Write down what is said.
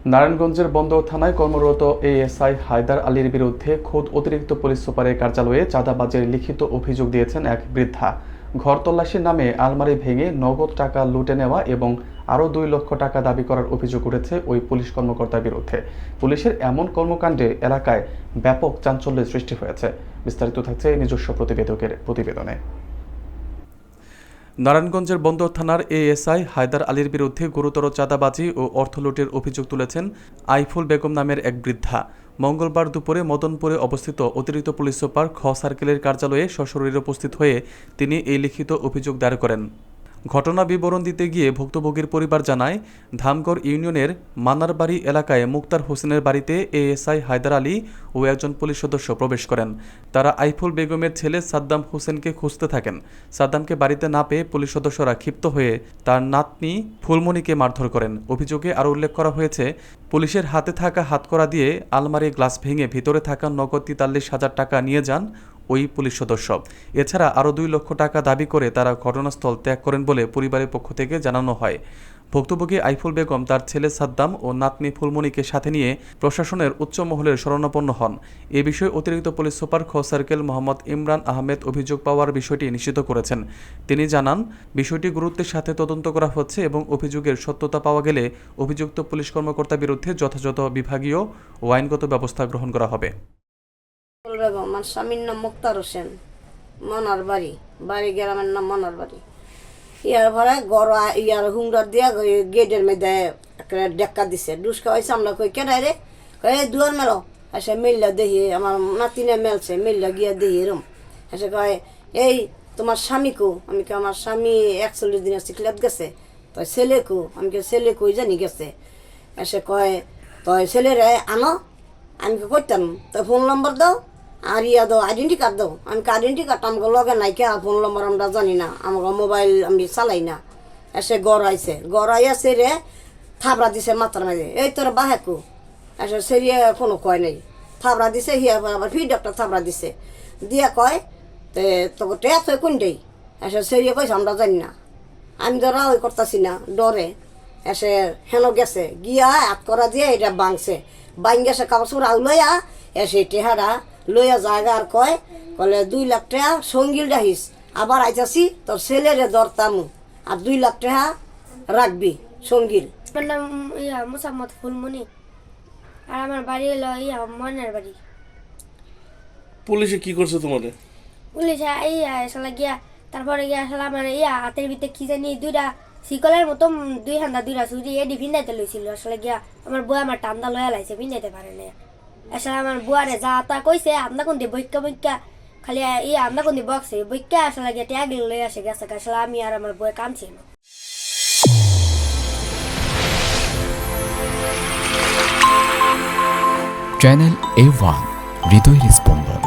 নারায়ণগঞ্জের বন্দর থানায় কর্মরত এএসআই হায়দার আলীর বিরুদ্ধে খোদ অতিরিক্ত পুলিশ সুপারের কার্যালয়ে চাঁদাবাজির লিখিত অভিযোগ দিয়েছেন এক বৃদ্ধা। ঘর তল্লাশির নামে আলমারি ভেঙে নগদ টাকা লুটে নেওয়া এবং আরও 2 লক্ষ টাকা দাবি করার অভিযোগ উঠেছে ওই পুলিশ কর্মকর্তার বিরুদ্ধে। পুলিশের এমন কর্মকাণ্ডে এলাকায় ব্যাপক চাঞ্চল্যের সৃষ্টি হয়েছে। বিস্তারিত থাকছে নিজস্ব প্রতিবেদকের প্রতিবেদনে। নারায়ণগঞ্জের বন্দর থানার এএসআই হায়দার আলীর বিরুদ্ধে গুরুতর চাঁদাবাজি ও অর্থ লুটের অভিযোগ তুলেছেন আইফুল বেগম নামের এক বৃদ্ধা। মঙ্গলবার দুপুরে মদনপুরে অবস্থিত অতিরিক্ত পুলিশ সুপার খ সার্কেলের কার্যালয়ে সশরীরে উপস্থিত হয়ে তিনি এই লিখিত অভিযোগ দায়ের করেন। ঘটনা বিবরণ দিতে গিয়ে ভুক্তভোগীর পরিবার জানায়, ধামগড় ইউনিয়নের মানারবাড়ি এলাকায় মুক্তার হোসেনের বাড়িতে এএসআই হায়দার আলী ও একজন পুলিশ সদস্য প্রবেশ করেন। তারা আইফুল বেগমের ছেলে সাদ্দাম হোসেনকে খুঁজতে থাকেন। সাদ্দামকে বাড়িতে না পেয়ে পুলিশ সদস্যরা ক্ষিপ্ত হয়ে তার নাতনি ফুলমণিকে মারধর করেন। অভিযোগে আরও উল্লেখ করা হয়েছে, পুলিশের হাতে থাকা হাতকড়া দিয়ে আলমারির গ্লাস ভেঙে ভিতরে থাকা নগদ 43,000 টাকা নিয়ে যান ওই পুলিশ সদস্য। এছাড়া আরও 2 লক্ষ টাকা দাবি করে তারা ঘটনাস্থল ত্যাগ করেন বলে পরিবারের পক্ষ থেকে জানানো হয়। ভুক্তভোগী আইফুল বেগম তার ছেলে সাদ্দাম ও নাতনি ফুলমণিকে সাথে নিয়ে প্রশাসনের উচ্চ মহলের শরণাপন্ন হন। এ বিষয়ে অতিরিক্ত পুলিশ সুপার খ সার্কেল মোহাম্মদ ইমরান আহমেদ অভিযোগ পাওয়ার বিষয়টি নিশ্চিত করেছেন। তিনি জানান, বিষয়টি গুরুত্বের সাথে তদন্ত করা হচ্ছে এবং অভিযোগের সত্যতা পাওয়া গেলে অভিযুক্ত পুলিশ কর্মকর্তার বিরুদ্ধে যথাযথ বিভাগীয় ও আইনগত ব্যবস্থা গ্রহণ করা হবে। আমার স্বামীর নাম মুক্তার হোসেন, মনারবাড়ি, বাড়ি গ্রামের নাম মনারবাড়ি। ইয়ার ভরে গড় ইয়ার হুংরার দিয়া গেটের মধ্যে ডেক্কা দিছে, ডুসকা হয়েছে। আমরা কই কেডাই রে, কয়ে দুয়ার মেলো। এসে মেললা দেখি আমার নাতিনে মেলছে, মেললা গিয়া দেখি এরম। এসে কয়, এই তোমার স্বামী কো? আমি কে আমার স্বামী 41 দিনের সিকলাত গেছে। তো ছেলে কো? আমি কে ছেলে কই জানি গেছে। এসে কয়, তো ছেলেরে আনো। আমি কে করতাম, তো ফোন নম্বর দাও আর ইয়া দাও, আইডেন্টি কার্ড দাও। আমি আইডেন্টি কার্ড আমাকে লগে নাই, কে ফোন নম্বর আমরা জানি না, আমাকে মোবাইল আমি চালাই না। এসে গড় আইছে, গড় আইয়াছে রে থাবড়া দিছে মাথার মাঝে, এই তোর বাহেকু। এসে সেরিয়ে কোনো কয় নাই, থাবড়া দিছে। হিয়া আবার ফি ডক্টর থাবড়া দিছে, দিয়া কয় তে তোকে টেস হয়ে কোনটাই। এসে সেরিয়ে কইছে আমরা জানি না। আমি ধরা ওই করতেছি না, ডরে। এসে হেন গেছে, গিয়া হাত করা দিয়ে এটা বাংছে, বাং গেছে কাপড় চোপড় লইয়া। এসে টেহারা লইয়া জায়গা আর কয়, কলে 2 লাখ টাকা সঙ্গিল রাখিস, আবার আইতাছি তোর ছেলেরে দরতামু, আর 2 লাখ টাকা রাখবি সঙ্গিল। আমার নাম মোসাম্মদ ফুলমণি, আর আমার বাড়ি হলো মনের বাড়ি। পুলিশে কি করছে তোমাদের? পুলিশে আসলে গিয়া, তারপরে গিয়া আসলে আমার হাতের ভিতরে কি জানি 2টা শিকলের মতো 2 হান্দা 2টা ছুরি এডি ভিন্দাইতে লইছিল। আসলে গিয়া আমার বউ আমার টান্দা লয়া লাইছে, ভিন্দাইতে পারে না। আসলে আমার বুয়ারে যা তা কইছে, আমদা কোন দিয়ে বৈক্কা খালি আমদা কোন দিয়ে বকছে বৈক্কা। আসলে গিয়া ট্যাগ লই আসে গেছে। আসলে আমি আর আমার বউয়ে কামছি না। চ্যানেল A1 হৃদয়ের স্পন্দন।